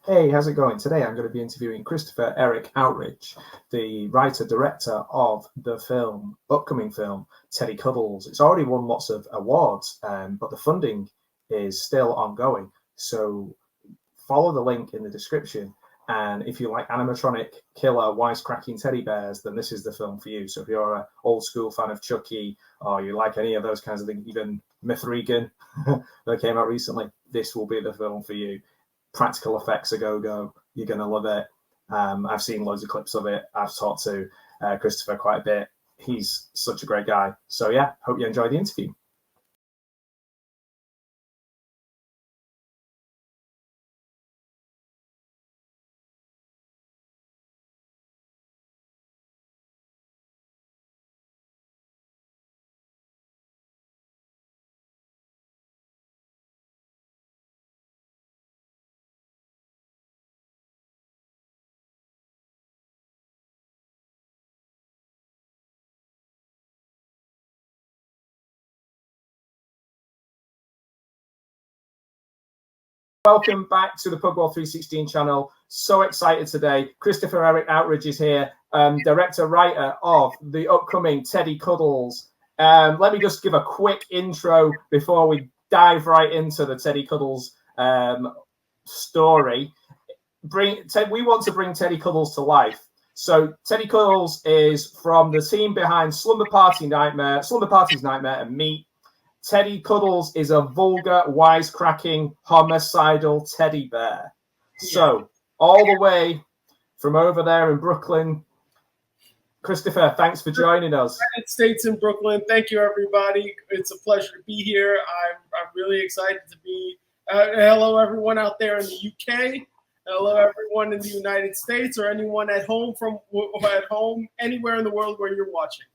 Hey, how's it going? Today I'm going to be interviewing Christopher Eric Outridge, the writer-director of the upcoming film, Teddy Cuddles. It's already won lots of awards, but the funding is still ongoing. So follow the link in the description. And if you like animatronic killer wisecracking teddy bears, then this is the film for you. So if you're an old school fan of Chucky, or you like any of those kinds of things, even Myth Regan that came out recently, this will be the film for you. Practical effects a go-go. You're going to love it. I've seen loads of clips of it. I've talked to Christopher quite a bit. He's such a great guy. So yeah, hope you enjoy the interview. Welcome back to the Pugwall 316 channel. So excited today. Christopher Eric Outridge is here, director, writer of the upcoming Teddy Cuddles. Let me just give a quick intro before we dive right into the Teddy Cuddles story. We want to bring Teddy Cuddles to life. So Teddy Cuddles is from the team behind Slumber Party's Nightmare, and Meat. Teddy Cuddles is a vulgar, wisecracking, homicidal teddy bear. Yeah. So, all the way from over there in Brooklyn, Christopher, thanks for joining us. United States in Brooklyn. Thank you, everybody. It's a pleasure to be here. I'm really excited to be. Hello, everyone out there in the UK. Hello, everyone in the United States, or anyone at home anywhere in the world where you're watching.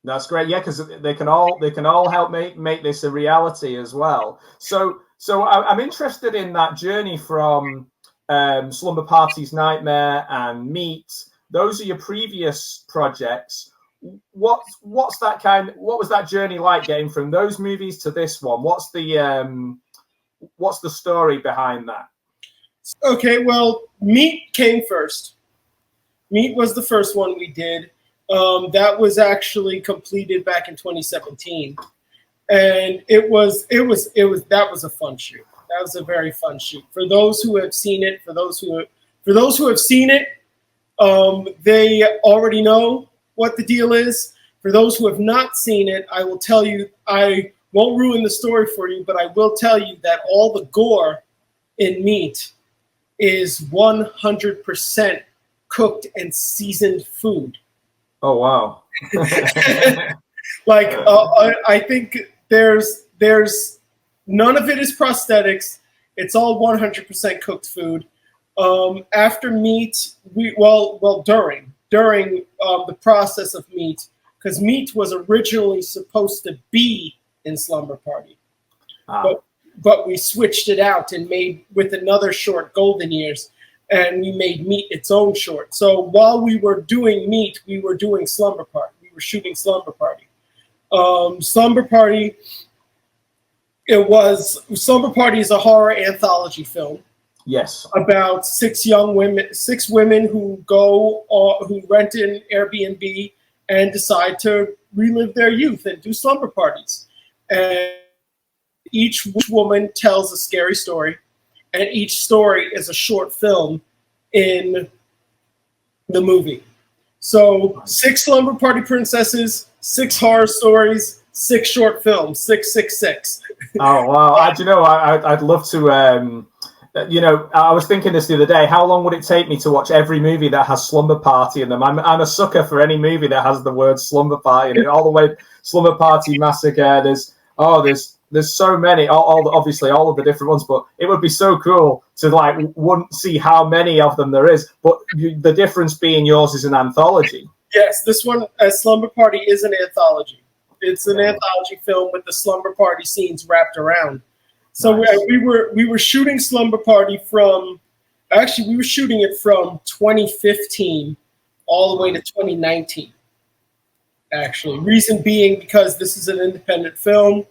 That's great, yeah, because they can all help make this a reality as well. So I'm interested in that journey from Slumber Party's Nightmare and Meat. Those are your previous projects. What was that journey like, getting from those movies to this one? What's the story behind that? Okay, well, Meat came first. Meat was the first one we did. That was actually completed back in 2017, and that was a fun shoot. That was a very fun shoot. For those who have seen it, they already know what the deal is. For those who have not seen it, I will tell you. I won't ruin the story for you, but I will tell you that all the gore in Meat is 100% cooked and seasoned food. Oh wow! I think there's none of it is prosthetics. It's all 100% cooked food. After Meat, during the process of Meat, because Meat was originally supposed to be in Slumber Party, but we switched it out and made with another short, Golden Years. And we made Meat its own short. So while we were doing Meat, we were doing Slumber Party. We were shooting Slumber Party. Slumber Party is a horror anthology film. Yes. About six women who rent an Airbnb and decide to relive their youth and do slumber parties. And each woman tells a scary story. And each story is a short film in the movie. So 6 Slumber Party princesses, 6 horror stories, 6 short films, 666. Oh, wow. I'd love to, I was thinking this the other day, how long would it take me to watch every movie that has Slumber Party in them? I'm a sucker for any movie that has the word Slumber Party in it, all the way Slumber Party Massacre. There's so many, obviously all of the different ones, but it would be so cool to see how many of them there is. But the difference being yours is an anthology. Yes, this one, Slumber Party, is an anthology. It's an anthology film with the Slumber Party scenes wrapped around. So nice. we were shooting Slumber Party from 2015 all the way to 2019. Actually, reason being because this is an independent film.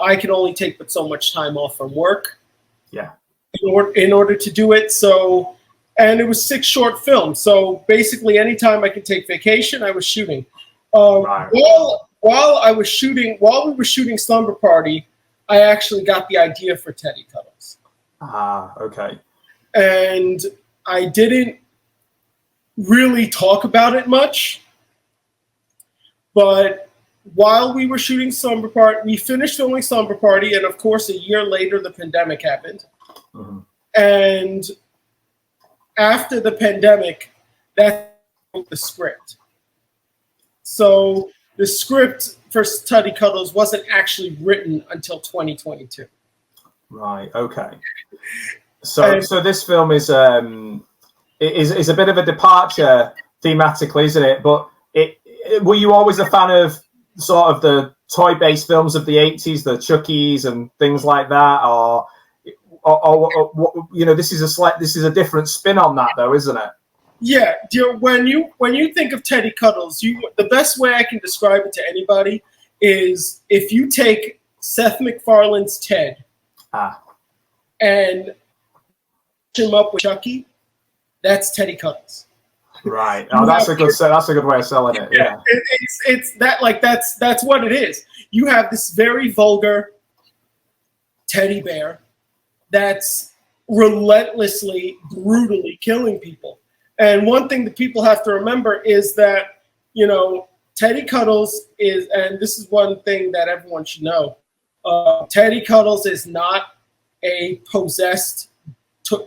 I can only take but so much time off from work. Yeah. in order to do it. So, and it was 6 short films. So basically, anytime I could take vacation, I was shooting. Right. While we were shooting Slumber Party, I actually got the idea for Teddy Cuddles. Ah, okay. And I didn't really talk about it much, but while we were shooting Slumber Party, we finished filming Slumber Party, and of course, a year later, the pandemic happened. Mm-hmm. And after the pandemic, that's the script. So the script for Teddy Cuddles wasn't actually written until 2022. Right. Okay. So this film is a bit of a departure thematically, isn't it? But were you always a fan of sort of the toy-based films of the 80s, the Chuckies and things like that, or you know, this is a different spin on that, though, isn't it? Yeah, when you think of Teddy Cuddles, the best way I can describe it to anybody is if you take Seth MacFarlane's Ted and him up with Chucky, that's Teddy Cuddles. Right. Oh, that's a good way of selling it. Yeah. It's that, like, that's what it is. You have this very vulgar teddy bear that's relentlessly, brutally killing people. And one thing that people have to remember is that, you know, Teddy Cuddles is, and this is one thing that everyone should know, Teddy Cuddles is not a possessed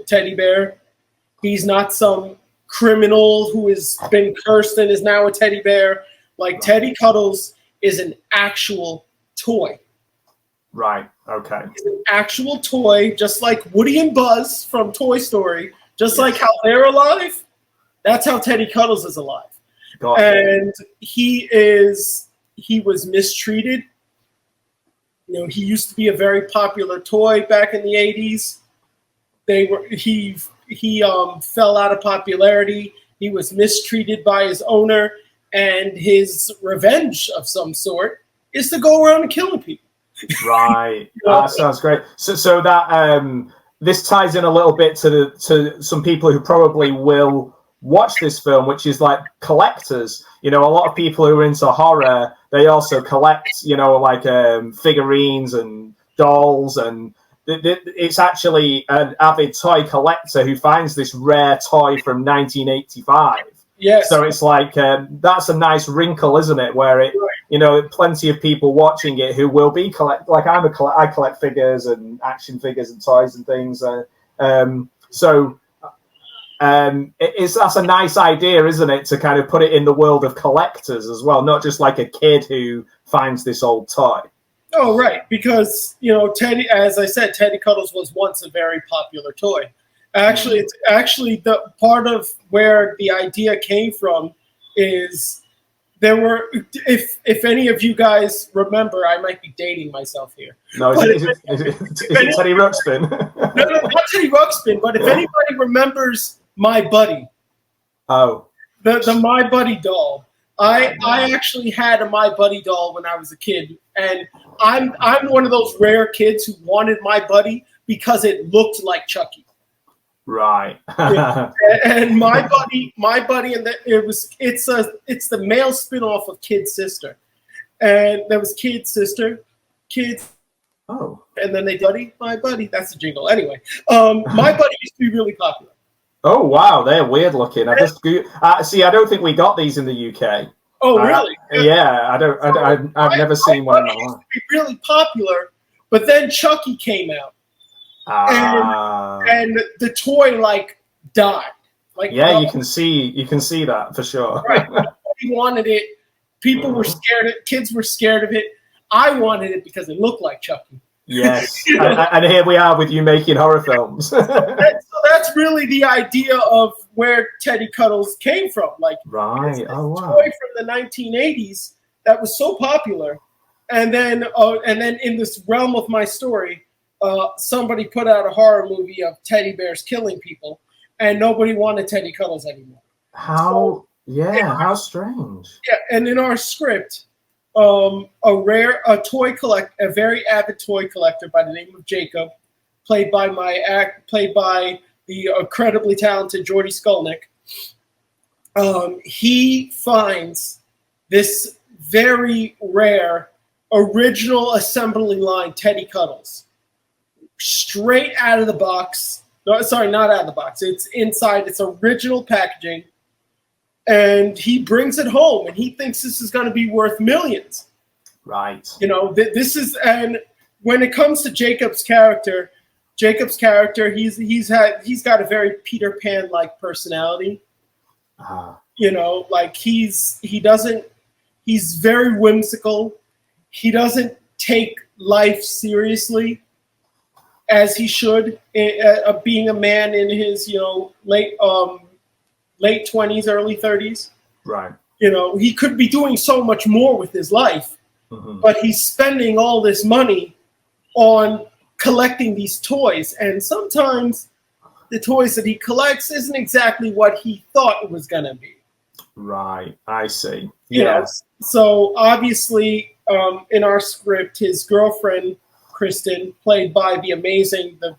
teddy bear. He's not some criminal who has been cursed and is now a teddy bear. Like, Teddy Cuddles is an actual toy. Right. Okay. It's an actual toy, just like Woody and Buzz from Toy Story, just like how they're alive. That's how Teddy Cuddles is alive. And he was mistreated. You know, he used to be a very popular toy back in the 80s. He fell out of popularity. He was mistreated by his owner, and his revenge of some sort is to go around and killing people. Right. That sounds great. So that this ties in a little bit to some people who probably will watch this film, which is like collectors. You know, a lot of people who are into horror, they also collect, you know, like figurines and dolls, and it's actually an avid toy collector who finds this rare toy from 1985. Yes. So it's like that's a nice wrinkle, isn't it? Where it, you know, plenty of people watching it who will be like I collect figures and action figures and toys and things. That's a nice idea, isn't it, to kind of put it in the world of collectors as well, not just like a kid who finds this old toy. Oh, right, because, you know, as I said, Teddy Cuddles was once a very popular toy. Actually, it's actually the part of where the idea came from is there were, if any of you guys remember, I might be dating myself here. No, is it Teddy Ruxpin? No, not Teddy Ruxpin, but if anybody remembers My Buddy. Oh. The My Buddy doll. I actually had a My Buddy doll when I was a kid, and I'm one of those rare kids who wanted My Buddy because it looked like Chucky. Right. And My Buddy, and it's the male spin-off of Kid Sister, and there was Kid Sister, Kids. Oh. And then My Buddy. That's the jingle. Anyway, My Buddy used to be really popular. Oh wow, they're weird looking. I just see. I don't think we got these in the UK. Oh really? Yeah, I don't. I've never seen one in my life. Used to be really popular, but then Chucky came out, and the toy like died. Like, yeah, you can see that for sure. Right. Nobody wanted it. People were scared. Kids were scared of it. I wanted it because it looked like Chucky. Yes, and here we are with you making horror films. So that's really the idea of where Teddy Cuddles came from. Like, right? Oh wow! Toy from the 1980s that was so popular, and then in this realm of my story, somebody put out a horror movie of teddy bears killing people, and nobody wanted Teddy Cuddles anymore. How strange. Yeah, and in our script, a very avid toy collector by the name of Jacob played by the incredibly talented Jordy Skolnick. He finds this very rare original assembly line Teddy Cuddles, straight out of the box. No, sorry, not out of the box. It's inside. It's original packaging. And he brings it home, and he thinks this is going to be worth millions. Right. You know, this is, and when it comes to Jacob's character, he's got a very Peter Pan-like personality. You know, like he's very whimsical. He doesn't take life seriously as he should, being a man in his, you know, late 20s, early 30s. Right. You know, he could be doing so much more with his life, but he's spending all this money on collecting these toys. And sometimes the toys that he collects isn't exactly what he thought it was going to be. Right. I see. You know, so obviously in our script, his girlfriend, Kristen, played by the amazing, the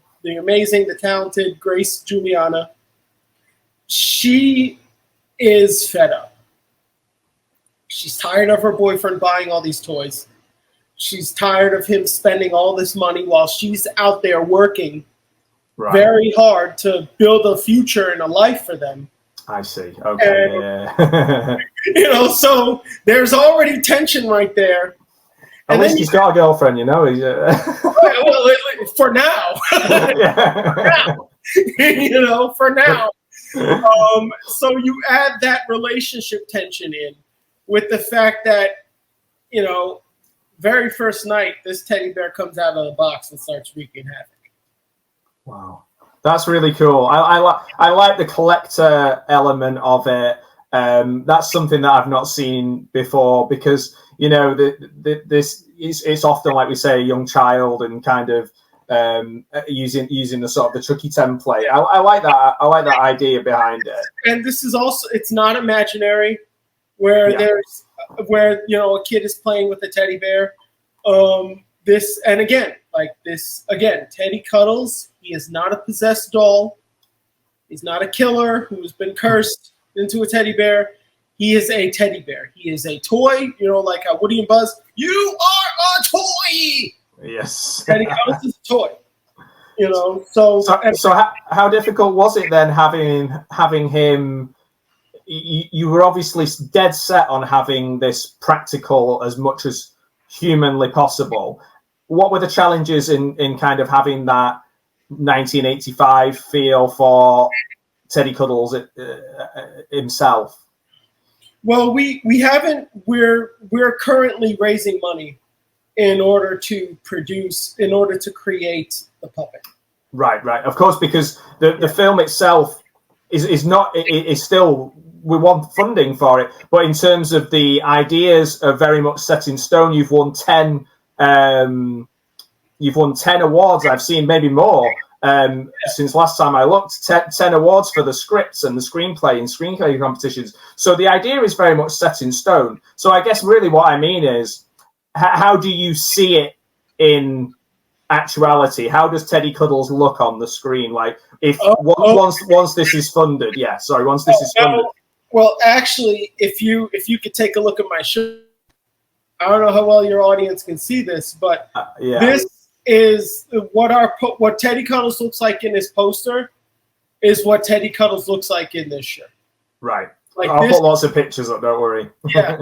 talented Grace Juliana, she is fed up. She's tired of her boyfriend buying all these toys. She's tired of him spending all this money while she's out there working very hard to build a future and a life for them. I see. Okay. And, you know, so there's already tension right there. At least he's got a girlfriend, you know. Well, for now. For now. You know, for now. So you add that relationship tension in with the fact that, you know, very first night, this teddy bear comes out of the box and starts wreaking havoc. Wow. That's really cool. I like the collector element of it. That's something that I've not seen before because, you know, this it's often, like we say, a young child and kind of using the sort of the Chucky template. I like that. I like that idea behind it. And this is also, it's not imaginary where you know, a kid is playing with a teddy bear. Teddy Cuddles, he is not a possessed doll. He's not a killer who's been cursed into a teddy bear. He is a teddy bear. He is a toy, you know, like how Woody and Buzz, you are a toy. Yes. Teddy Cuddles is a toy. You know, so how difficult was it then having him? You were obviously dead set on having this practical as much as humanly possible. What were the challenges in kind of having that 1985 feel for Teddy Cuddles himself? Well, we're currently raising money in order to create the puppet. Right. Of course, because the film itself is still, we want funding for it, but in terms of the ideas are very much set in stone. You've won 10 awards. I've seen maybe more since last time I looked. 10 awards for the scripts and the screenplay and screenplay competitions. So the idea is very much set in stone. So I guess really what I mean is, how do you see it in actuality? How does Teddy Cuddles look on the screen? Like if once this is funded, once this is funded. Well, actually, if you could take a look at my show, I don't know how well your audience can see this, but this is what Teddy Cuddles looks like in this poster is what Teddy Cuddles looks like in this shirt. Right. Like I'll put lots of pictures up, don't worry. Yeah.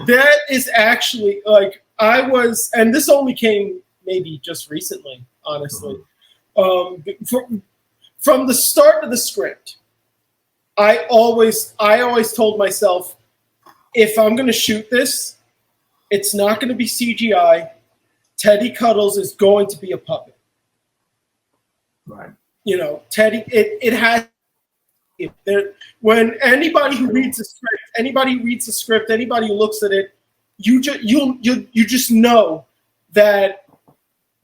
That is actually, like, and this only came maybe just recently, honestly. From the start of the script, I always told myself, if I'm going to shoot this, it's not going to be CGI. Teddy Cuddles is going to be a puppet. Right. You know, Teddy, it has. When anybody who reads the script, anybody who looks at it, you just know that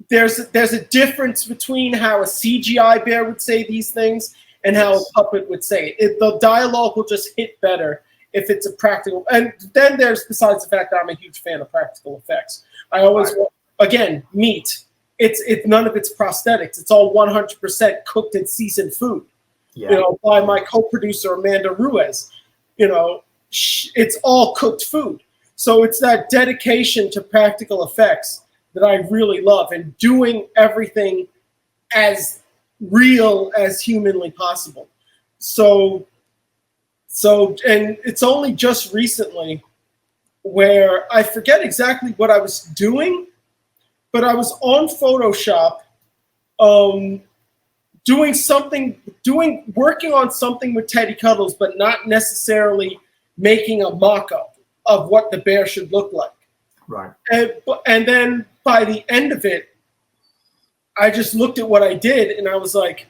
there's a difference between how a CGI bear would say these things and how a puppet would say it. The dialogue will just hit better if it's a practical. And then there's, besides the fact that I'm a huge fan of practical effects, I always again, meat. it's none of it's prosthetics. It's all 100% cooked and seasoned food. Yeah. You know, by my co-producer Amanda Ruiz. You know, it's all cooked food. So it's that dedication to practical effects that I really love, and doing everything as real as humanly possible. So and it's only just recently where I forget exactly what I was doing, but I was on Photoshop, working on something with Teddy Cuddles, but not necessarily making a mock-up of what the bear should look like. Right. And then by the end of it, I just looked at what I did and I was like,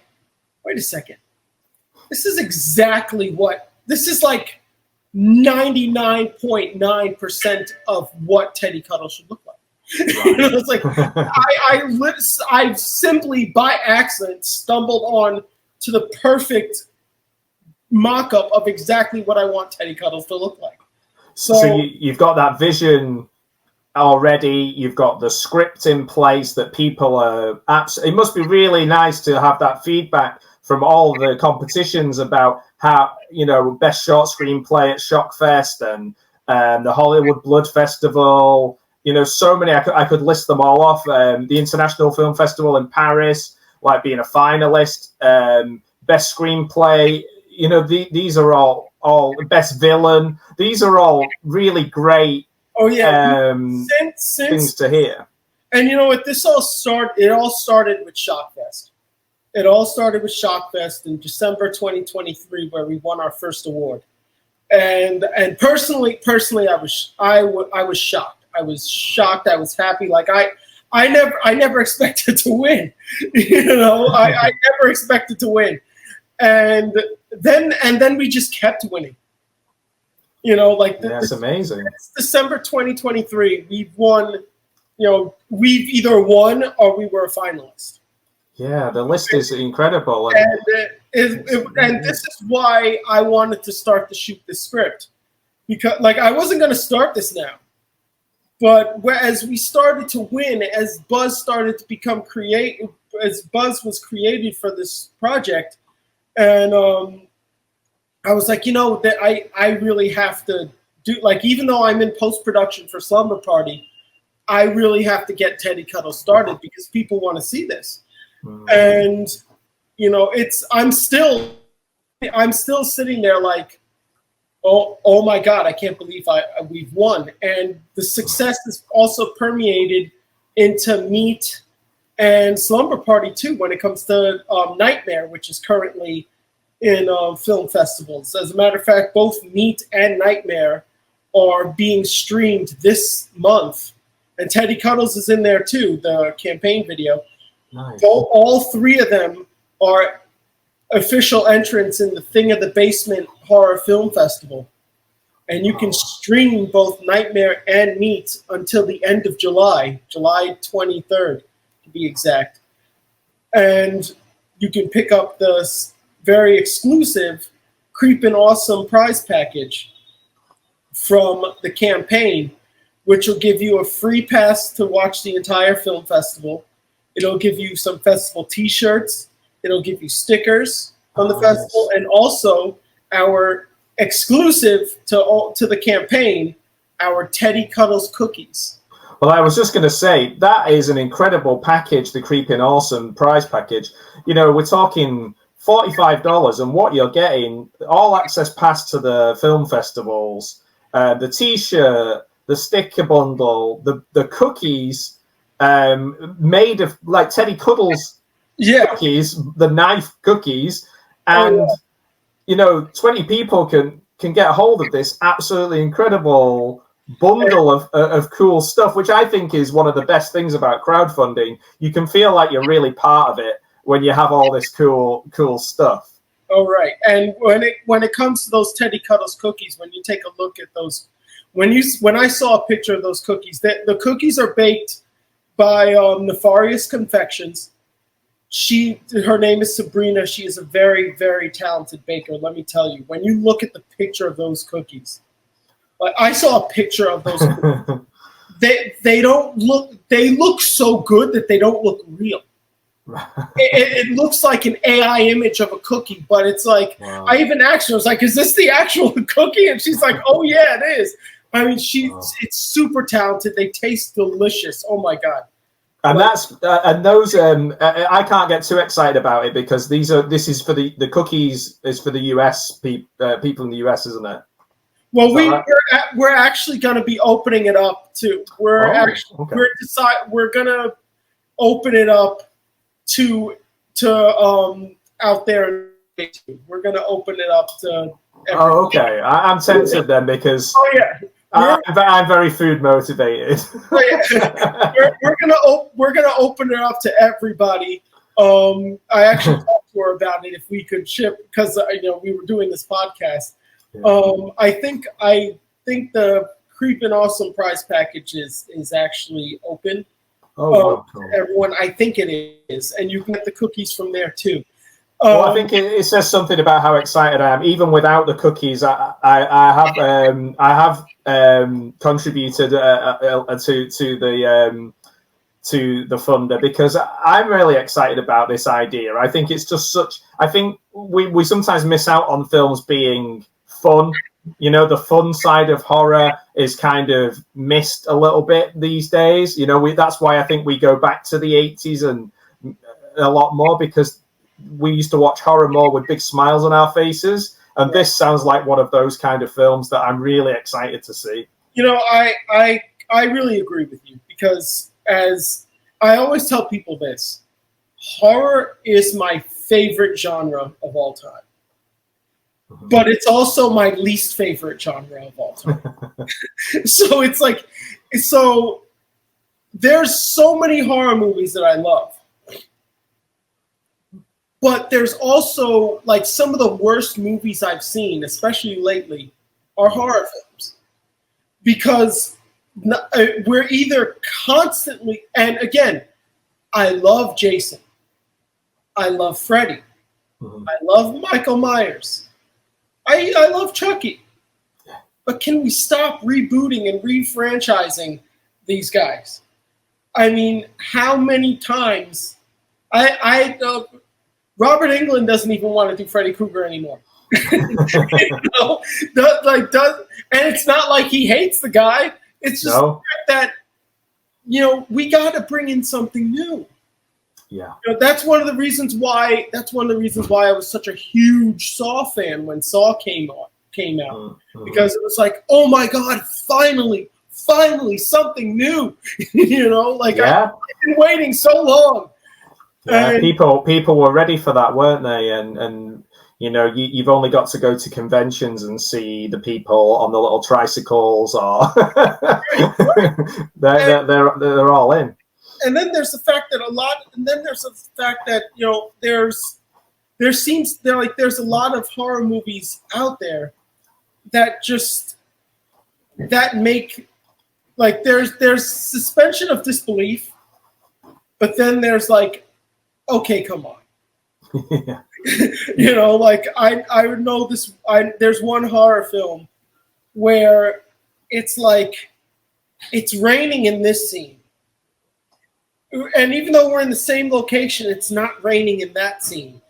wait a second. This is like 99.9% of what Teddy Cuddles should look like. Right. I was like, I simply by accident stumbled on to the perfect mock-up of exactly what I want Teddy Cuddles to look like. So you've got that vision already. You've got the script in place that people are it must be really nice to have that feedback from all the competitions about how, you know, best short screenplay at Shockfest and the Hollywood Blood Festival. You know, so many, I could list them all off. The International Film Festival in Paris, like being a finalist, best screenplay. You know, these are all best villain. These are all really great. Oh yeah, things to hear. And you know what? It all started with Shockfest. It all started with Shockfest in December 2023, where we won our first award. And personally, I was shocked. I was shocked. I was happy. Like I never expected to win. You know, I never expected to win. And then we just kept winning. You know, like that's amazing. It's December 2023. We've won. You know, we've either won or we were a finalist. Yeah, the list is incredible. And this is why I wanted to start to shoot this script, because like I wasn't going to start this now, but as we started to win, as Buzz started to become creative, as Buzz was created for this project, and I was like, you know, that I really have to do, like, even though I'm in post-production for Slumber Party, I really have to get Teddy Cuddles started because people want to see this. And you know, I'm still sitting there like, oh my God, I can't believe we've won. And the success is also permeated into Meat and Slumber Party too when it comes to Nightmare, which is currently in film festivals. As a matter of fact, both Meat and Nightmare are being streamed this month, and Teddy Cuddles is in there too, the campaign video. Nice. All three of them are official entrants in the Thing of the Basement Horror Film Festival. And you can stream both Nightmare and Meat until the end of July 23rd to be exact. And you can pick up the very exclusive Creepin' Awesome prize package from the campaign, which will give you a free pass to watch the entire film festival. It'll give you some festival T-shirts. It'll give you stickers from the festival, and also our exclusive to the campaign, our Teddy Cuddles cookies. Well, I was just going to say, that is an incredible package, the Creepin' Awesome prize package. You know, we're talking $45, and what you're getting, all access pass to the film festivals, the T-shirt, the sticker bundle, the cookies, made of like Teddy Cuddles cookies, the knife cookies, and you know, 20 people can get a hold of this absolutely incredible bundle of cool stuff, which I think is one of the best things about crowdfunding. You can feel like you're really part of it when you have all this cool stuff. Oh, right. And when it comes to those Teddy Cuddles cookies, when you take a look at those, when I saw a picture of those cookies, the cookies are baked by Nefarious Confections. Her name is Sabrina. She is a very, very talented baker. Let me tell you, when you look at the picture of those cookies, like I saw a picture of those cookies, they don't look. They look so good that they don't look real. It looks like an AI image of a cookie, but it's like, wow. I even asked her, I was like, is this the actual cookie? And she's like, oh yeah, it is. I mean, it's super talented. They taste delicious. Oh my God. And those I can't get too excited about it because this is for the cookies is for the US people in the US, isn't it? Well, we're actually going to be opening it up to we're going to open it up to out there. We're going to open it up to everybody. Oh, okay. I'm tempted then because I'm very food motivated. We're gonna open it up to everybody. I actually talked to her about it if we could ship because we were doing this podcast. Yeah. I think the Creepin' Awesome prize package is actually open. Oh, cool. Everyone, I think it is, and you can get the cookies from there too. Well, I think it says something about how excited I am. Even without the cookies, I have contributed to the funder because I'm really excited about this idea. I think it's just I think we sometimes miss out on films being fun. The fun side of horror is kind of missed a little bit these days. That's why I think we go back to the 80s and a lot more because we used to watch horror more with big smiles on our faces. And this sounds like one of those kind of films that I'm really excited to see. I really agree with you because as I always tell people this, horror is my favorite genre of all time. Mm-hmm. But it's also my least favorite genre of all time. So it's like, there's so many horror movies that I love. But there's also, like, some of the worst movies I've seen, especially lately, are horror films. Because we're either constantly, and again, I love Jason. I love Freddy. Mm-hmm. I love Michael Myers. I love Chucky. But can we stop rebooting and refranchising these guys? I mean, how many times... Robert Englund doesn't even want to do Freddy Krueger anymore. And it's not like he hates the guy. It's just that we got to bring in something new. Yeah, that's one of the reasons why. I was such a huge Saw fan when Saw came out, because it was like, oh my God, finally something new. I've been waiting so long. Yeah, people were ready for that, weren't they? And you've only got to go to conventions and see the people on the little tricycles, or they're all in. And then there's the fact that there's a lot of horror movies out there that make, like, there's suspension of disbelief, but then there's like, okay, come on. Yeah. I would know this. There's one horror film where it's like it's raining in this scene. And even though we're in the same location, it's not raining in that scene.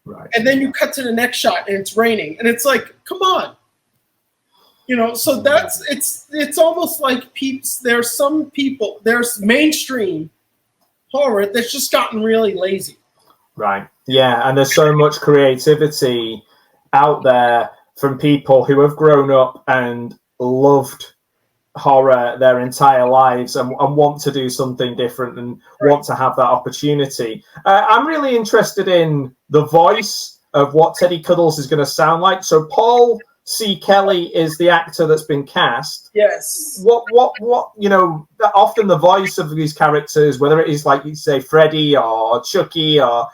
Right. And then you cut to the next shot and it's raining. And it's like, come on. So it's almost like there's mainstream horror that's just gotten really lazy. Right. Yeah, and there's so much creativity out there from people who have grown up and loved horror their entire lives and want to do something different and want to have that opportunity. I'm really interested in the voice of what Teddy Cuddles is going to sound like. So Paul C. Kelly is the actor that's been cast. Yes. What often the voice of these characters, whether it is like you say Freddy or Chucky, or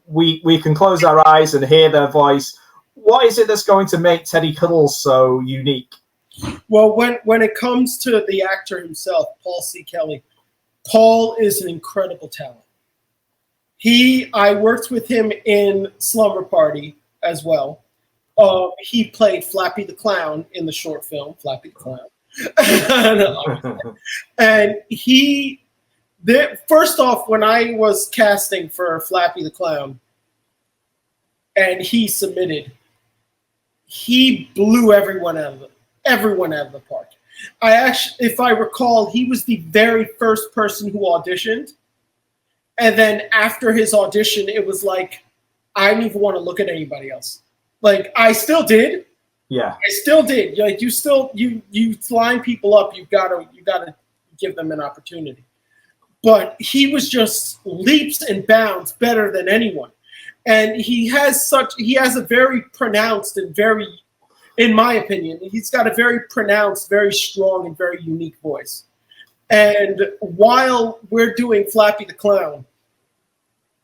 we can close our eyes and hear their voice. What is it that's going to make Teddy Cuddles so unique? Well, when it comes to the actor himself, Paul C. Kelly, Paul is an incredible talent. I worked with him in Slumber Party as well. He played Flappy the Clown in the short film, Flappy the Clown. And first off, when I was casting for Flappy the Clown, and he submitted, he blew everyone out of the park. If I recall, he was the very first person who auditioned. And then after his audition, it was like, I didn't even want to look at anybody else. Like, I still did. Yeah. I still did. Like, you line people up, you gotta give them an opportunity. But he was just leaps and bounds better than anyone. And he has a very pronounced and very, in my opinion, he's got a very pronounced, very strong, and very unique voice. And while we're doing Flappy the Clown,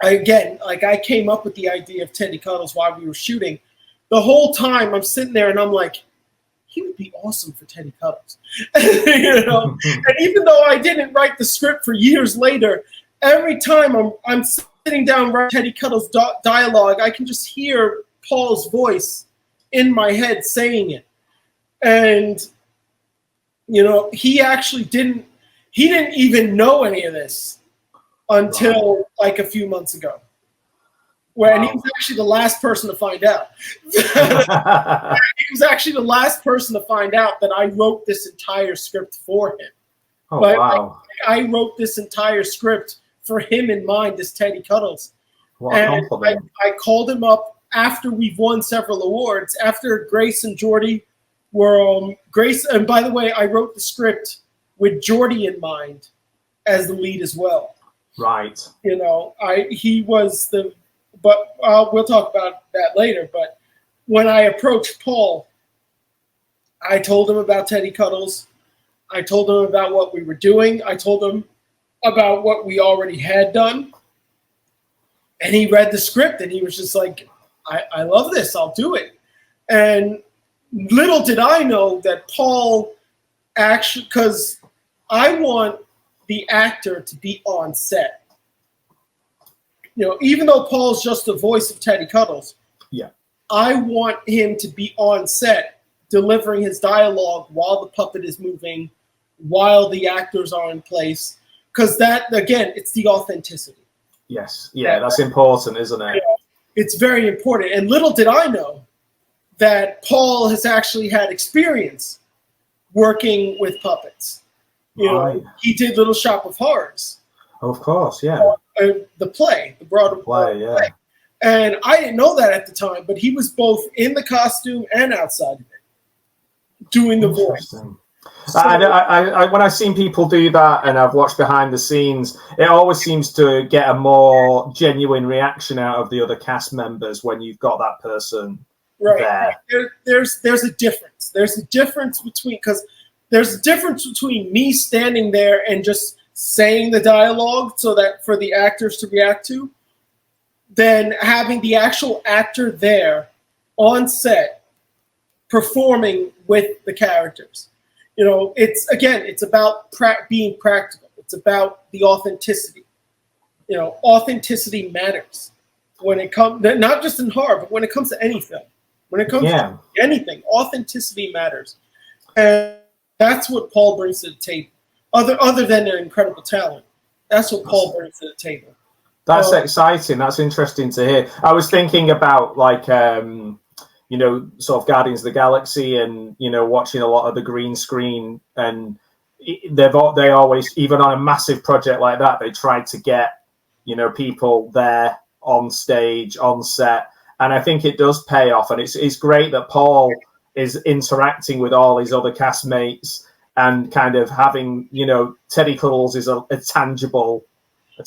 I came up with the idea of Teddy Cuddles while we were shooting. The whole time I'm sitting there and I'm like, he would be awesome for Teddy Cuddles. You know? And even though I didn't write the script for years later, every time I'm sitting down writing Teddy Cuddles dialogue, I can just hear Paul's voice in my head saying it. And, you know, he didn't even know any of this until like a few months ago. And he was actually the last person to find out. He was actually the last person to find out that I wrote this entire script for him. Oh, but wow. I wrote this entire script for him in mind as Teddy Cuddles. What a compliment. I called him up after we've won several awards, after Grace and Jordy were Grace, and by the way, I wrote the script with Jordy in mind as the lead as well. Right. You know, but we'll talk about that later. But when I approached Paul, I told him about Teddy Cuddles. I told him about what we were doing. I told him about what we already had done. And he read the script and he was just like, I love this. I'll do it. And little did I know that Paul actually, because I want the actor to be on set. You know, even though Paul's just the voice of Teddy Cuddles, yeah, I want him to be on set delivering his dialogue while the puppet is moving, while the actors are in place. Because that, again, it's the authenticity. Yes. Yeah, that's important, isn't it? Yeah, it's very important. And little did I know that Paul has actually had experience working with puppets. You know, he did Little Shop of Horrors. Oh, of course, yeah. The Broadway play, yeah. And I didn't know that at the time, but he was both in the costume and outside of it, doing the voice. So, I when I've seen people do that and I've watched behind the scenes, it always seems to get a more genuine reaction out of the other cast members when you've got that person there. There's a difference. There's a difference between me standing there and just saying the dialogue so that for the actors to react to, than having the actual actor there on set performing with the characters. You know, it's about being practical. It's about the authenticity. You know, authenticity matters when it comes, not just in horror, but when it comes to any film. When it comes to anything, authenticity matters. And that's what Paul brings to the table. Other than their incredible talent, that's what Paul brings to the table. That's exciting. That's interesting to hear. I was thinking about you know, sort of Guardians of the Galaxy, and you know, watching a lot of the green screen, and they always, even on a massive project like that, they tried to get, you know, people there on stage, on set, and I think it does pay off. And it's great that Paul is interacting with all his other castmates. And kind of having, you know, Teddy Cuddles is a tangible,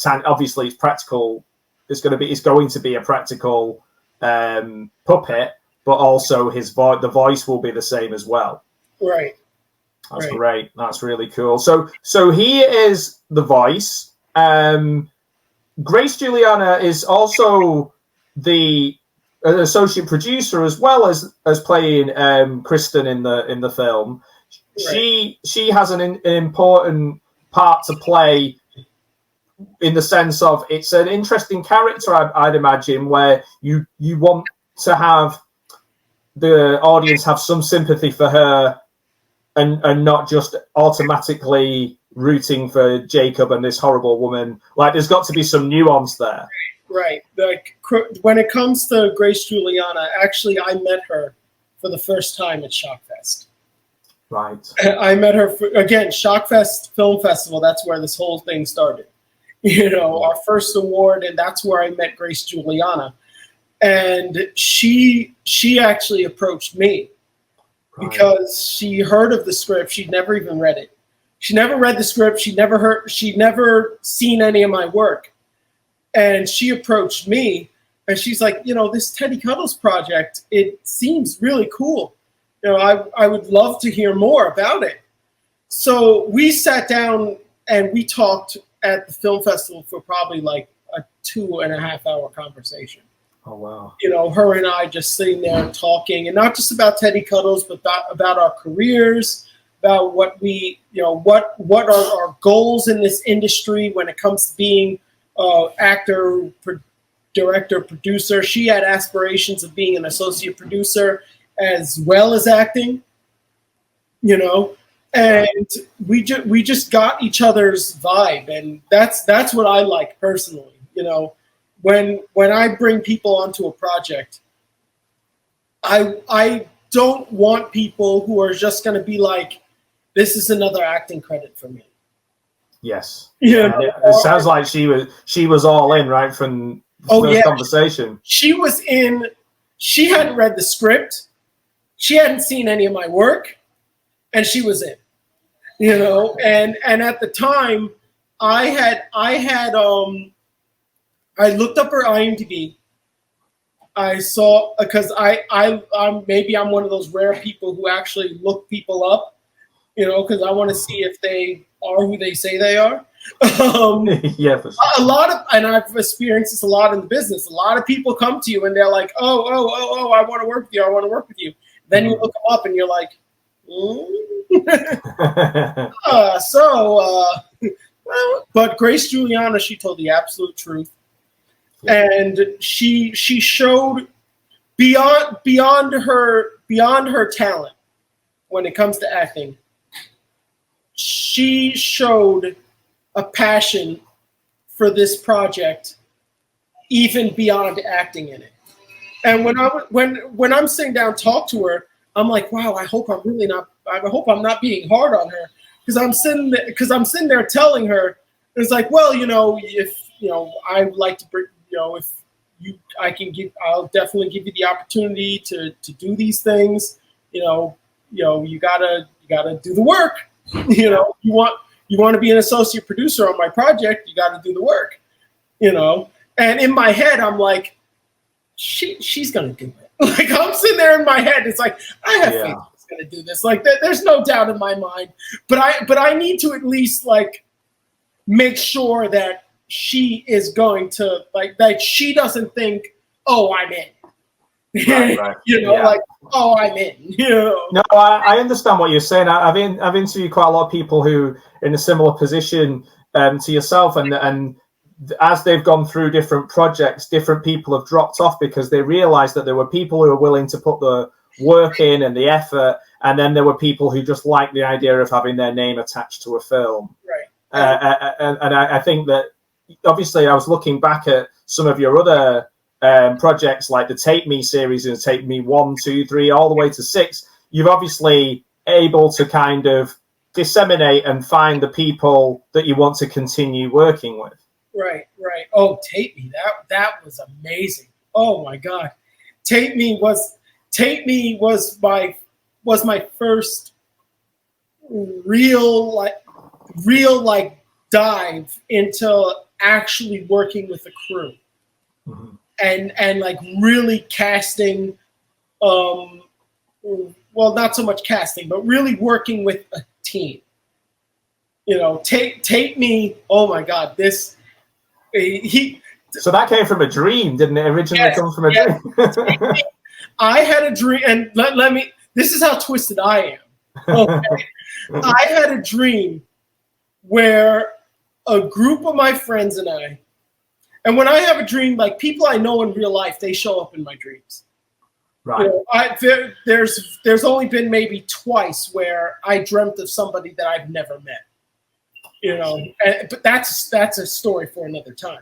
obviously it's practical. It's going to be a practical puppet, but also the voice will be the same as well. Right. That's great. That's really cool. So he is the voice. Grace Juliana is also the associate producer, as well as playing Kristen in the film. Right. She has an important part to play, in the sense of it's an interesting character, I'd imagine, where you want to have the audience have some sympathy for her and not just automatically rooting for Jacob and this horrible woman. Like, there's got to be some nuance there. Right. Like, when it comes to Grace Juliana, actually, I met her for the first time at Shockfest. Right. I met her again, Shockfest Film Festival. That's where this whole thing started. You know, our first award, and that's where I met Grace Juliana. And she actually approached me because she heard of the script. She'd never even read it. She never read the script. She'd never seen any of my work. And she approached me, and she's like, you know, this Teddy Cuddles project, it seems really cool. You know, I would love to hear more about it. So we sat down and we talked at the film festival for probably like a 2.5 hour conversation. Oh, wow. You know, her and I just sitting there talking, and not just about Teddy Cuddles, but about our careers, about what we, you know, what are our goals in this industry when it comes to being actor, director, producer. She had aspirations of being an associate producer as well as acting, you know, and we just got each other's vibe, and that's what I like personally. You know, when I bring people onto a project, I don't want people who are just going to be like, this is another acting credit for me. Yes. Yeah. It sounds like she was all in right from the first conversation. She was in. She hadn't read the script. She hadn't seen any of my work, and she was in. You know, and at the time, I looked up her IMDb. I saw, because maybe I'm one of those rare people who actually look people up. You know, because I want to see if they are who they say they are. Yeah, for sure. And I've experienced this a lot in the business. A lot of people come to you and they're like, oh, I want to work with you. I want to work with you. Then you look them up and you're like, but Grace Juliana, she told the absolute truth. And she showed beyond her talent when it comes to acting. She showed a passion for this project, even beyond acting in it. And when I'm sitting down talk to her, I'm like, wow, I hope I'm not being hard on her, because I'm sitting there telling her, it's like, well, you know, if you know, I'd like to bring, you know, if I'll definitely give you the opportunity to do these things. You know, you gotta do the work. You know, you want to be an associate producer on my project, you got to do the work. You know, and in my head, I'm like, she's gonna do it. Like, I'm sitting there in my head, it's like, I have faith she's gonna do this. Like, there's no doubt in my mind. But I need to at least like make sure that she is going to, like, that she doesn't think, oh, I'm in. Right. You know, like, oh, I'm in. You know? No, I understand what you're saying. I've interviewed quite a lot of people who are in a similar position to yourself, and as they've gone through different projects, different people have dropped off because they realised that there were people who were willing to put the work in and the effort, and then there were people who just liked the idea of having their name attached to a film. Right. And I think that, obviously, I was looking back at some of your other projects like the Take Me series and Take Me 1, 2, 3, all the way to 6. You've obviously able to kind of disseminate and find the people that you want to continue working with. Right. Oh, Take Me, that was amazing. Oh my God, Take Me was my first real dive into actually working with a crew. Mm-hmm. And like really casting, well, not so much casting, but really working with a team. You know, Take Me. Oh my God, So that came from a dream, didn't it? Originally come from a dream. I had a dream, and let me. This is how twisted I am. Okay? I had a dream where a group of my friends and I. And when I have a dream, like, people I know in real life, they show up in my dreams. Right. You know, there's only been maybe twice where I dreamt of somebody that I've never met. You know, but that's a story for another time.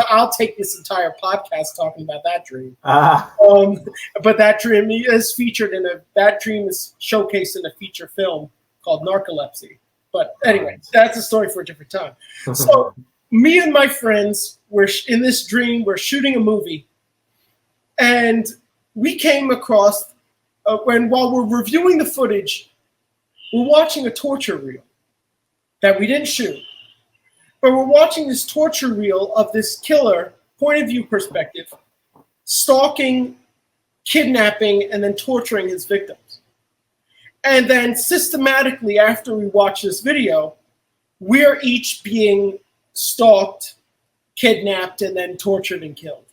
I'll take this entire podcast talking about that dream. But that dream is that dream is showcased in a feature film called Narcolepsy. But anyway, that's a story for a different time. So me and my friends were in this dream. We're shooting a movie, and we came across while we're reviewing the footage, we're watching a torture reel that we didn't shoot, but we're watching this torture reel of this killer, point of view perspective, stalking, kidnapping, and then torturing his victims. And then systematically, after we watch this video, we're each being stalked, kidnapped, and then tortured and killed.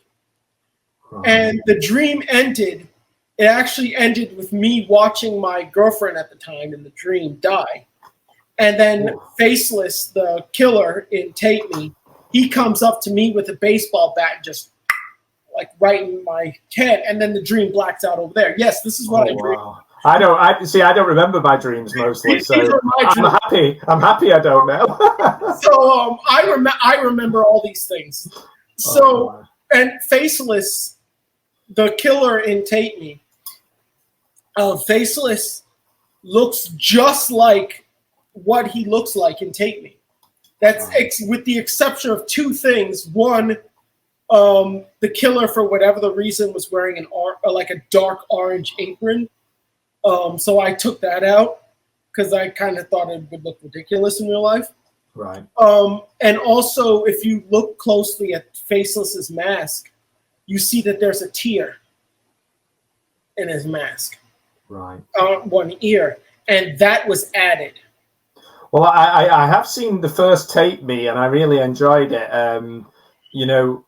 And the dream ended. It actually ended with me watching my girlfriend at the time in the dream die. And then Faceless, the killer in Take Me, he comes up to me with a baseball bat and just like right in my head. And then the dream blacks out over there. Yes, this is what I dreamed. Wow. I don't remember my dreams mostly, so I'm happy I don't know. So I remember all these things. So and Faceless, the killer in Take Me, Faceless looks just like what he looks like in Take Me. That's with the exception of two things. One, the killer, for whatever the reason, was wearing a dark orange apron. So I took that out because I kind of thought it would look ridiculous in real life. Right. And also, if you look closely at Faceless's mask, you see that there's a tear in his mask. Right. One ear, and that was added. Well, I have seen the first Take Me, and I really enjoyed it. You know,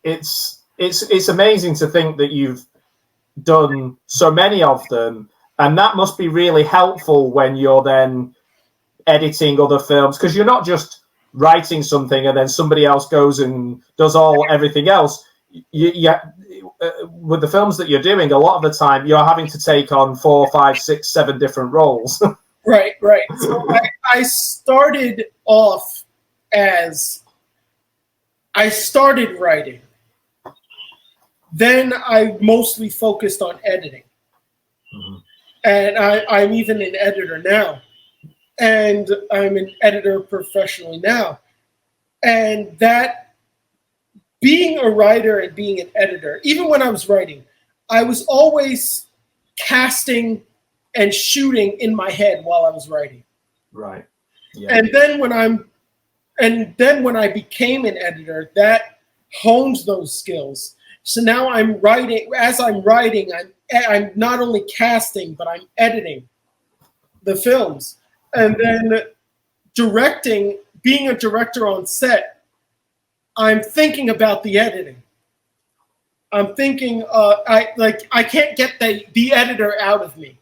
it's amazing to think that you've done so many of them, and that must be really helpful when you're then editing other films, because you're not just writing something and then somebody else goes and does everything else. With the films that you're doing, a lot of the time you're having to take on 4, 5, 6, 7 different roles. Right. So I started off as I started writing. Then I mostly focused on editing. Mm-hmm. And I'm even an editor now. And I'm an editor professionally now. And that being a writer and being an editor, even when I was writing, I was always casting and shooting in my head while I was writing. Right. Yeah. And then when I became an editor, that hones those skills. So now I'm writing. As I'm writing, I'm not only casting, but I'm editing the films. And then directing, being a director on set, I'm thinking about the editing. I'm thinking, I can't get the editor out of me.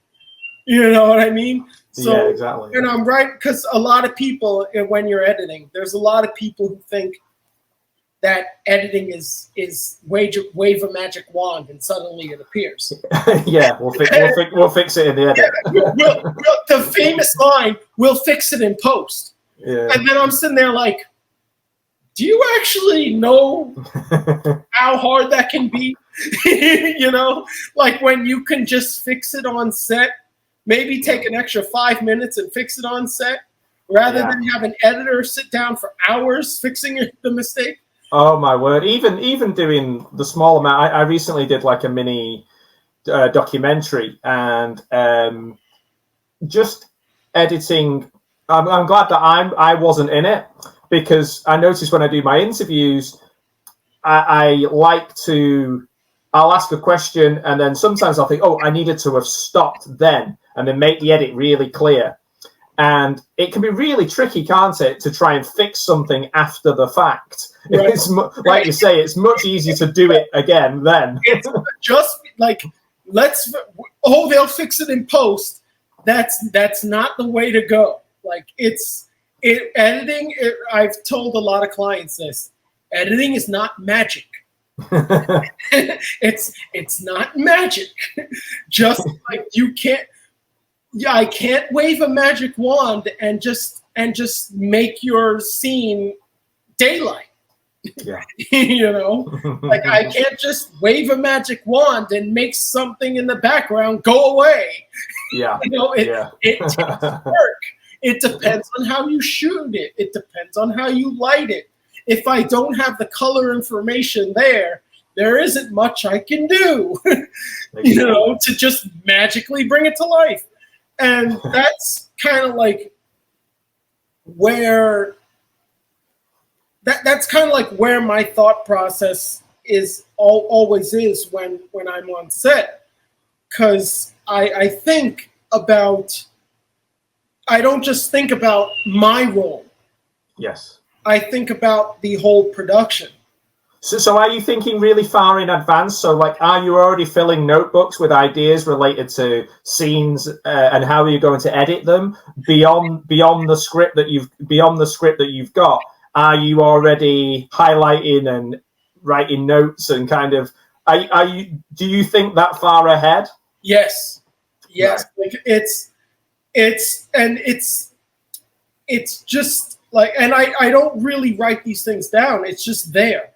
You know what I mean? So, yeah, exactly. And I'm right, because a lot of people, when you're editing, there's a lot of people who think that editing is wave a magic wand and suddenly it appears. Yeah, we'll fix it in the edit. The famous line, "We'll fix it in post." Yeah. And then I'm sitting there like, do you actually know how hard that can be? You know, like when you can just fix it on set, maybe take an extra 5 minutes and fix it on set, rather than have an editor sit down for hours fixing the mistake. Oh my word! Even doing the small amount, I recently did like a mini documentary, and just editing. I'm glad that I wasn't in it, because I noticed when I do my interviews, I like to. I'll ask a question, and then sometimes I'll think, "Oh, I needed to have stopped then," and then make the edit really clear. And it can be really tricky, can't it, to try and fix something after the fact? Right. It's like you say, it's much easier to do it again then. It's just like, they'll fix it in post. That's not the way to go. Like editing. I've told a lot of clients this. Editing is not magic. It's not magic. Just like you can't. Yeah, I can't wave a magic wand and just make your scene daylight. Yeah. You know, like I can't just wave a magic wand and make something in the background go away. Yeah. You know, it takes work. It depends on how you shoot it. It depends on how you light it. If I don't have the color information there isn't much I can do, you know, to just magically bring it to life. And that's kind of like where that's kind of like where my thought process is always is when I'm on set, because I think about, I don't just think about my role. Yes. I think about the whole production. So are you thinking really far in advance? So like, are you already filling notebooks with ideas related to scenes and how are you going to edit them beyond the script that you've got? Are you already highlighting and writing notes and kind of, do you think that far ahead? Yes. Right. Like it's just like, and I don't really write these things down. It's just there.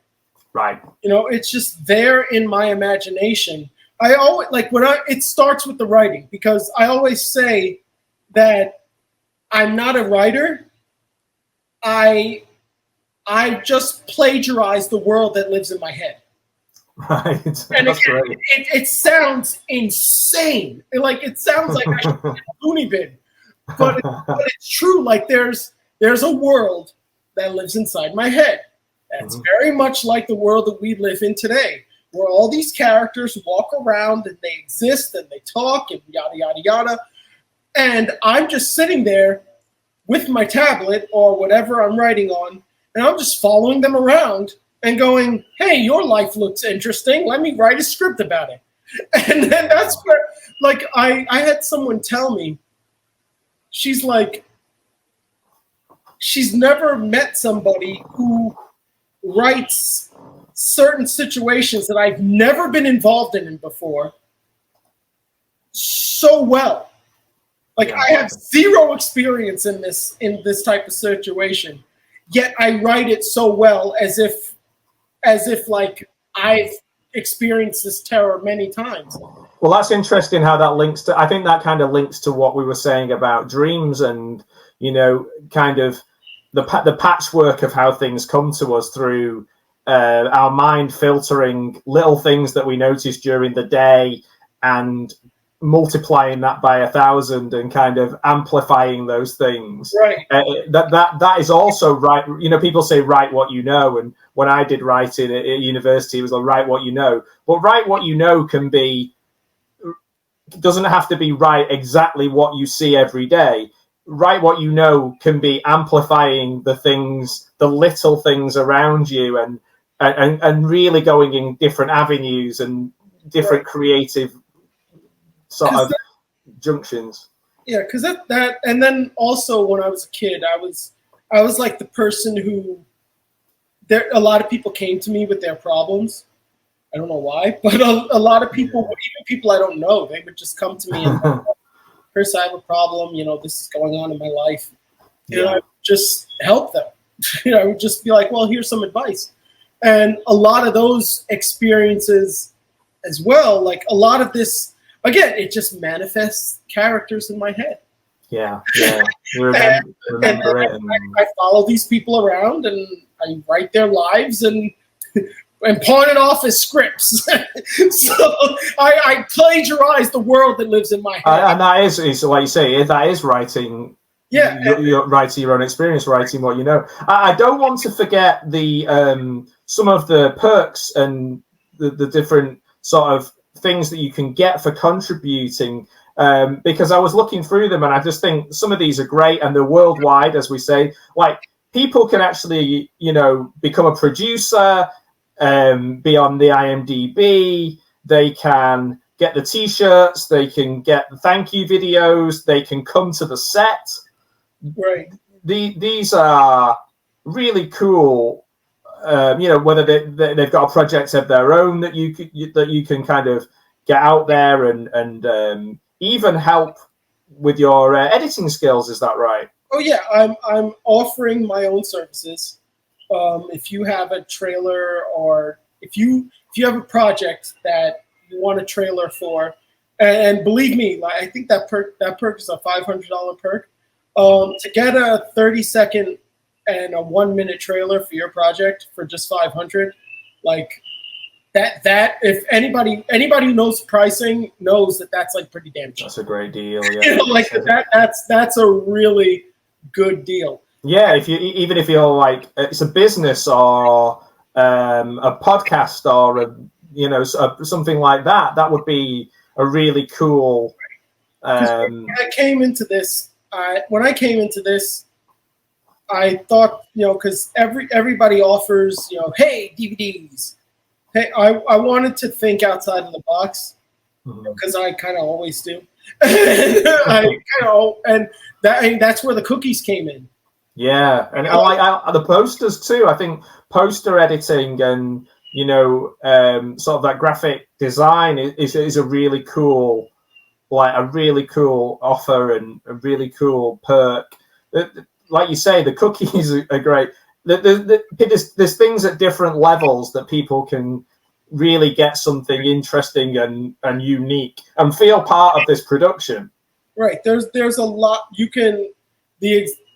Right. You know, it's just there in my imagination. I always like it starts with the writing, because I always say that I'm not a writer. I just plagiarize the world that lives in my head. Right. And it sounds insane. It sounds like I should be in a loony bin. But it's true. Like there's a world that lives inside my head. That's very much like the world that we live in today, where all these characters walk around and they exist and they talk and yada, yada, yada. And I'm just sitting there with my tablet or whatever I'm writing on, and I'm just following them around and going, hey, your life looks interesting. Let me write a script about it. And then that's where, like, I had someone tell me, she's like, she's never met somebody who writes certain situations that I've never been involved in before so well. Like I have zero experience in this type of situation, yet I write it so well as if like I've experienced this terror many times. Well, that's interesting how that links to, I think that kind of links to what we were saying about dreams and, you know, kind of the patchwork of how things come to us through our mind filtering little things that we notice during the day and multiplying that by 1,000 and kind of amplifying those things. Right. That is also right. You know, people say write what you know, and when I did writing at university, it was like write what you know. But write what you know doesn't have to be write exactly what you see every day. Write what you know can be amplifying the little things around you and really going in different avenues and different creative sort of junctions. Yeah, because that and then also when I was a kid, I was like the person who a lot of people came to me with their problems. I don't know why, but a lot of people, even people I don't know, they would just come to me and Chris, I have a problem, you know, this is going on in my life. And I would just help them. You know, I would just be like, well, here's some advice. And a lot of those experiences as well, like a lot of this, again, it just manifests characters in my head. Yeah. Remember it. I follow these people around and I write their lives and pawn it off as scripts. So I plagiarize the world that lives in my head. And that is like you say, that is writing. Yeah, you're writing your own experience, writing what you know. I don't want to forget the some of the perks and the different sort of things that you can get for contributing. Because I was looking through them and I just think some of these are great and they're worldwide, as we say. Like people can actually, you know, become a producer. Be on the IMDb, they can get the t-shirts, they can get the thank you videos, they can come to the set. Right. These are really cool whether they've got a project of their own that you can kind of get out there and even help with your editing skills. Is that right? Oh yeah, I'm offering my own services. If you have a trailer, or if you have a project that you want a trailer for, and believe me, like, I think that perk is a $500 perk. To get a 30-second and a 1-minute trailer for your project for just $500, like that if anybody who knows pricing knows that that's like pretty damn cheap. That's a great deal. Yeah, like that's a really good deal. Yeah, even if you're like, it's a business or a podcast or something like that, that would be a really cool. When I came into this, I thought, because everybody offers, hey, DVDs. Hey, I wanted to think outside of the box, because I kind of always do. That's where the cookies came in. Yeah, and I like the posters too. I think poster editing and sort of that graphic design is a really cool, offer and a really cool perk. Like you say, the cookies are great. There's things at different levels that people can really get something interesting and unique and feel part of this production. Right. There's a lot you can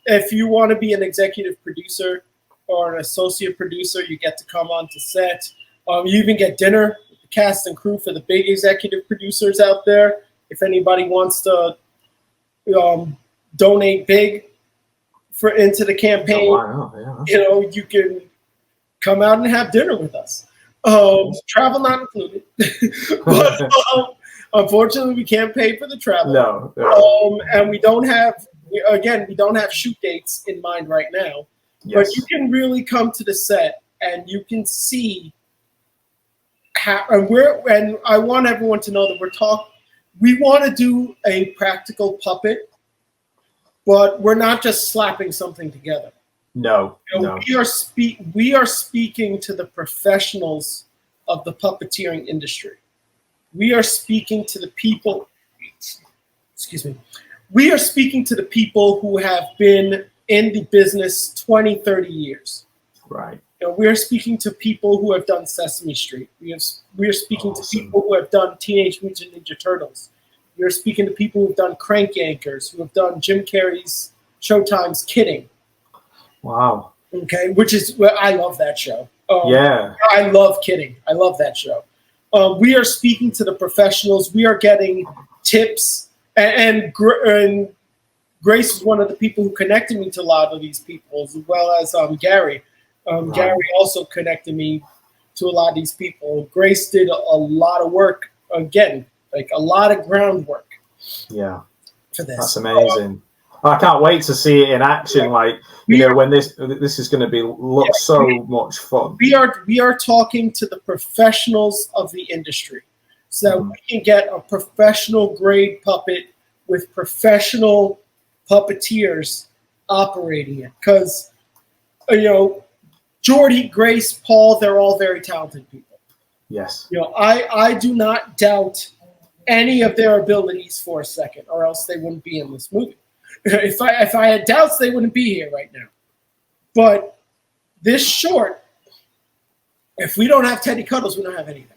if you want to be an executive producer or an associate producer, you get to come onto set. You even get dinner with the cast and crew for the big executive producers out there. If anybody wants to donate big into the campaign, you can come out and have dinner with us. Travel not included, but unfortunately, we can't pay for the travel. No. And we don't have shoot dates in mind right now. Yes. But you can really come to the set and you can see how. And I want everyone to know that we want to do a practical puppet, but we're not just slapping something together. No. We are speaking to the professionals of the puppeteering industry. We are speaking to the people. Excuse me. We are speaking to the people who have been in the business 20, 30 years. Right. We are speaking to people who have done Sesame Street. We are speaking to people who have done Teenage Mutant Ninja Turtles. We are speaking to people who have done Crank Yankers, who have done Jim Carrey's Showtime's Kidding. Wow. Okay, I love that show. Yeah. I love Kidding. I love that show. We are speaking to the professionals. We are getting tips. And Grace is one of the people who connected me to a lot of these people, as well as Gary. Gary also connected me to a lot of these people. Grace did a lot of work, again, like a lot of groundwork. Yeah. For this. That's amazing. I can't wait to see it in action. Like, when this is going to look so much fun. We are talking to the professionals of the industry, so that we can get a professional grade puppet with professional puppeteers operating it. Because Jordy, Grace, Paul, they're all very talented people. Yes. I do not doubt any of their abilities for a second, or else they wouldn't be in this movie. If I had doubts, they wouldn't be here right now. But this short, if we don't have Teddy Cuddles, we don't have anything.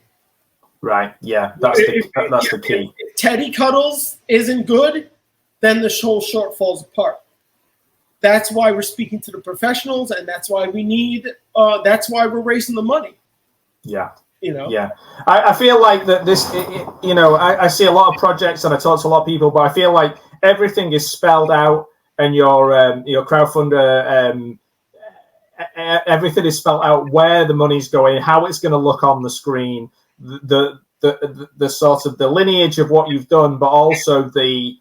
Right. Yeah. That's the key. If Teddy Cuddles isn't good, then the whole short falls apart. That's why we're speaking to the professionals, and that's why we need. That's why we're raising the money. Yeah. Yeah. I feel like that this. I see a lot of projects, and I talk to a lot of people, but I feel like everything is spelled out, and your crowdfunder, everything is spelled out where the money's going, how it's going to look on the screen, the sort of the lineage of what you've done, but also the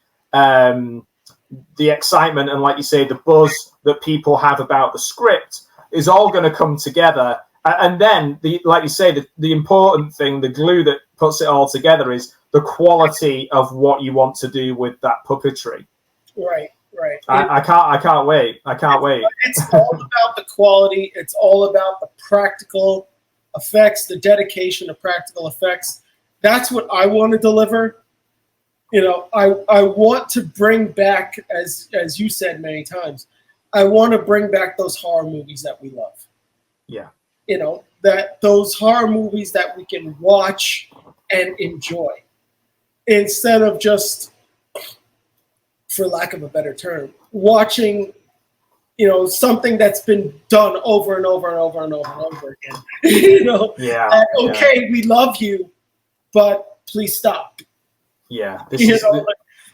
excitement and, like you say, the buzz that people have about the script is all going to come together. And then, like you say, the important thing, the glue that puts it all together is the quality of what you want to do with that puppetry. Right. I can't wait. I can't wait. It's all about the quality. It's all about the practical effects, the dedication to practical effects. That's what I want to deliver. You know, I want to bring back, as you said many times, I want to bring back those horror movies that we love. Yeah. You know, that those horror movies that we can watch and enjoy instead of just, for lack of a better term, watching, you know, something that's been done over and over and over and over and over again. You know, okay, we love you, but please stop. Yeah,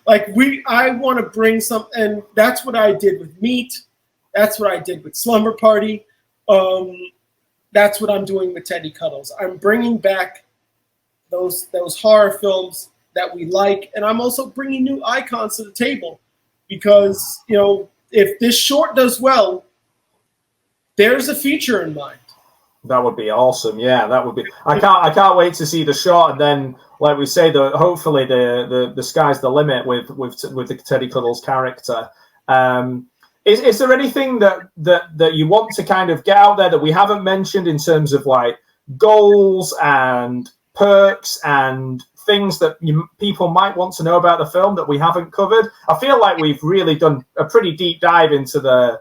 I want to bring some, and that's what I did with Meat. That's what I did with Slumber Party. That's what I'm doing with Teddy Cuddles. I'm bringing back those horror films that we like, and I'm also bringing new icons to the table because, you know, if this short does well, there's a feature in mind. That would be awesome. Yeah, that would be. I can't wait to see the short, and then, like we say, hopefully the sky's the limit with the Teddy Cuddles character. Is there anything that you want to kind of get out there that we haven't mentioned in terms of like goals and perks and things that people might want to know about the film that we haven't covered? I feel like we've really done a pretty deep dive into the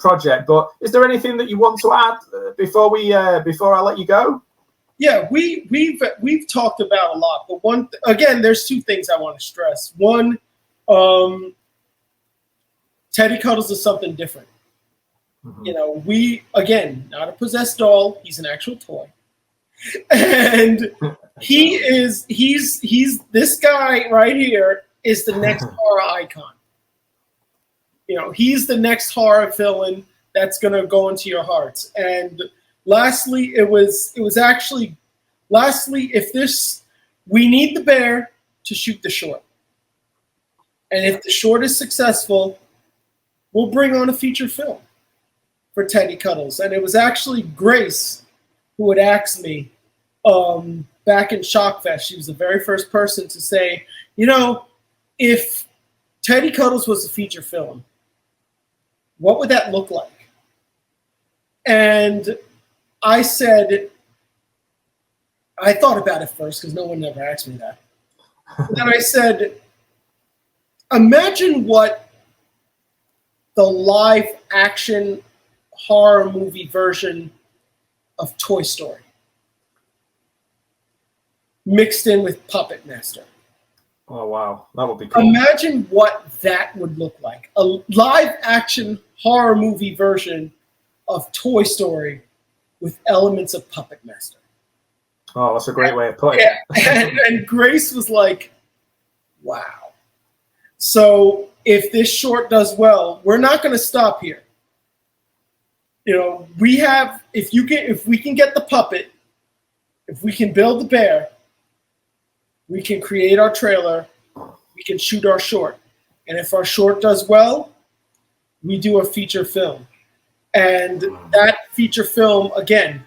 project, but is there anything that you want to add before I let you go? Yeah, we've talked about a lot, but there's two things I want to stress. One, Teddy Cuddles is something different. Mm-hmm. You know, not a possessed doll. He's an actual toy. And he's this guy right here is the next horror icon. You know, he's the next horror villain that's going to go into your hearts. And lastly, we need the bear to shoot the short. And if the short is successful, we'll bring on a feature film for Teddy Cuddles. And it was actually Grace who had asked me back in Shockfest. She was the very first person to say, you know, if Teddy Cuddles was a feature film, what would that look like? And I said, I thought about it first because no one ever asked me that. And then I said, imagine what the live action horror movie version of Toy Story mixed in with Puppet Master. Oh, wow. That would be cool. Imagine what that would look like. A live action horror movie version of Toy Story with elements of Puppet Master. Oh, that's a great way of putting it. And Grace was like, wow. So if this short does well, we're not going to stop here. You know, if we can get the puppet, if we can build the bear, we can create our trailer, we can shoot our short. And if our short does well, we do a feature film. And that feature film, again,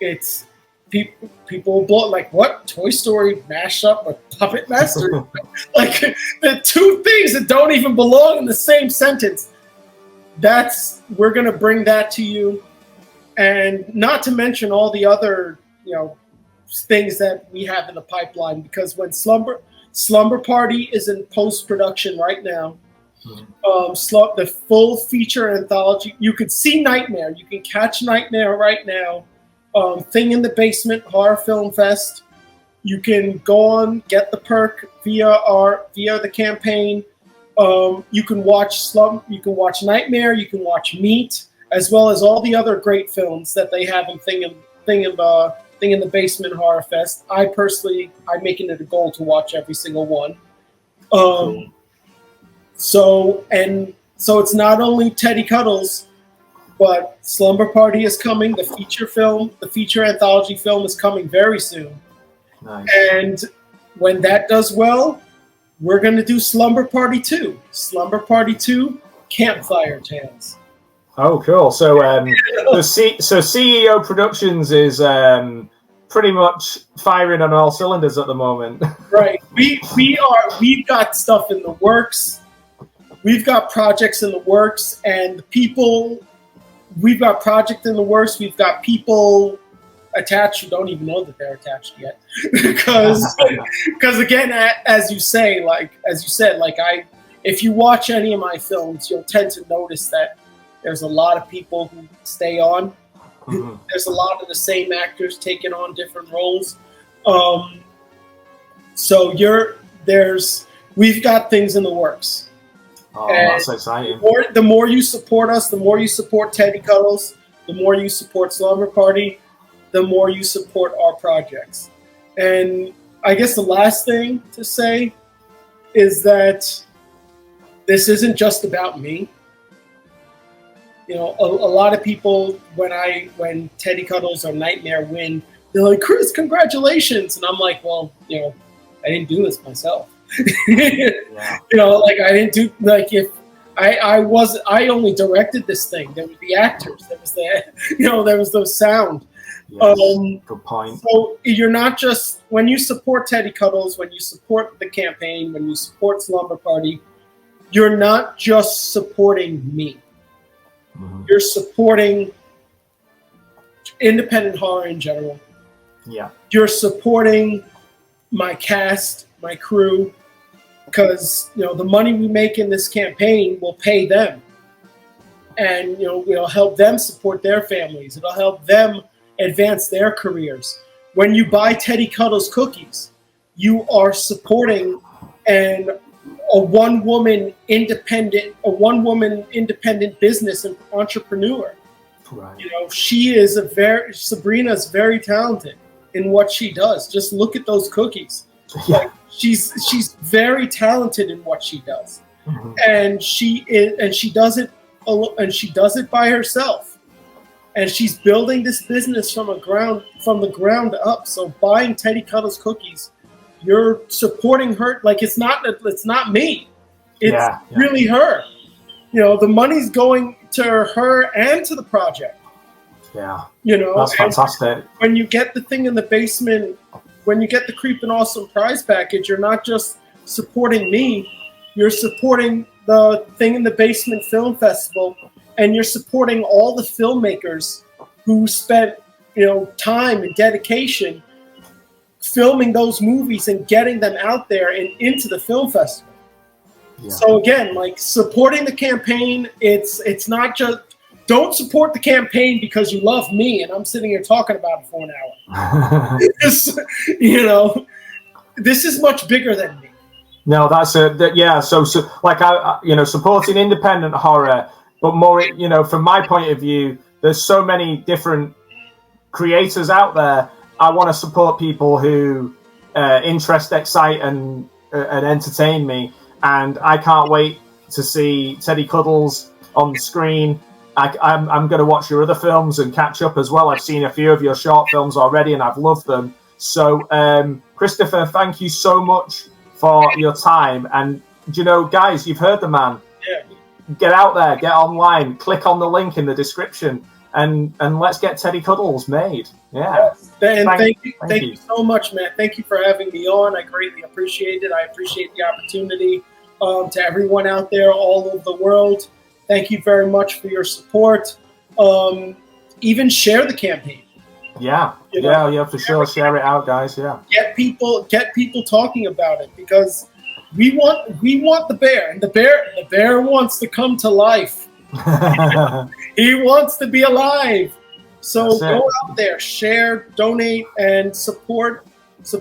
it's people will blow like, what? Toy Story mashed up with Puppet Master? Like the two things that don't even belong in the same sentence. We're going to bring that to you. And not to mention all the other, you know, things that we have in the pipeline, because when Slumber Party is in post-production right now, the full feature anthology, you can see Nightmare. You can catch Nightmare right now. Thing in the Basement Horror Film Fest. You can go on, get the perk via the campaign. You can watch Nightmare. You can watch Meat, as well as all the other great films that they have in Thing in the Basement Horror Fest. I'm making it a goal to watch every single one. So it's not only Teddy Cuddles, but Slumber Party is coming. The feature anthology film is coming very soon. Nice. And when that does well, we're going to do Slumber Party 2. Slumber Party 2, Campfire Tales. Oh, cool. So CEO Productions is pretty much firing on all cylinders at the moment. Right. We've got stuff in the works. we've got projects in the works, and the people, we've got project in the works. We've got people attached who don't even know that they're attached yet, because again, as you say, as you said, if you watch any of my films, you'll tend to notice that there's a lot of people who stay on. Mm-hmm. There's a lot of the same actors taking on different roles. So we've got things in the works. Oh, that's exciting. The more you support us, the more you support Teddy Cuddles, the more you support Slumber Party, the more you support our projects. And I guess the last thing to say is that this isn't just about me. You know, a lot of people, when Teddy Cuddles or Nightmare win, they're like, Chris, congratulations. And I'm like, well, you know, I didn't do this myself. Yeah. You know, like I didn't do, like if I only directed this thing. There were the actors, there was there was the sound. Yes, good point. So you're not just, when you support Teddy Cuddles, when you support the campaign, when you support Slumber Party, you're not just supporting me. Mm-hmm. You're supporting independent horror in general. Yeah. You're supporting my cast, my crew, because the money we make in this campaign will pay them, and it'll help them support their families. It'll help them advance their careers. When you buy Teddy Cuddles cookies, you are supporting a one-woman independent business and entrepreneur. Right. Sabrina's very talented in what she does. Just look at those cookies. Yeah. Like, she's very talented in what she does. Mm-hmm. And she does it by herself. And she's building this business from the ground up. So buying Teddy Cuddles cookies, you're supporting her. Like it's not me. It's really her. The money's going to her and to the project. Yeah. That's fantastic. When you get the thing in the basement, when you get the Creepin' Awesome prize package, you're not just supporting me, you're supporting the Thing in the Basement Film Festival, and you're supporting all the filmmakers who spent, time and dedication filming those movies and getting them out there and into the film festival. Yeah. So again, like supporting the campaign, it's not just, don't support the campaign because you love me and I'm sitting here talking about it for an hour. This is much bigger than me. No, that's it. Yeah. So like supporting independent horror, but more, from my point of view, there's so many different creators out there. I want to support people who interest, excite, and entertain me. And I can't wait to see Teddy Cuddles on the screen. I'm going to watch your other films and catch up as well. I've seen a few of your short films already, and I've loved them. So, Christopher, thank you so much for your time. And, guys, you've heard the man. Yeah. Get out there, get online, click on the link in the description, and let's get Teddy Cuddles made. Yeah. Yes. Thank you so much, Matt. Thank you for having me on. I greatly appreciate it. I appreciate the opportunity. To everyone out there all over the world, thank you very much for your support. Even share the campaign. Yeah, for sure. Share it out, guys. Yeah. Get people talking about it, because we want the bear, and the bear wants to come to life. He wants to be alive. So go out there, share, donate, and support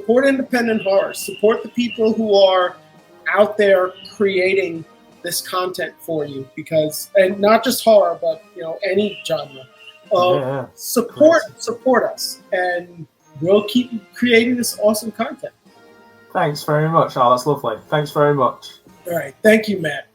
independent horror. Support the people who are out there creating this content for you, and not just horror, but any genre. Support us, and we'll keep creating this awesome content. Thanks very much. Oh, that's lovely. Thanks very much. All right. Thank you, Matt.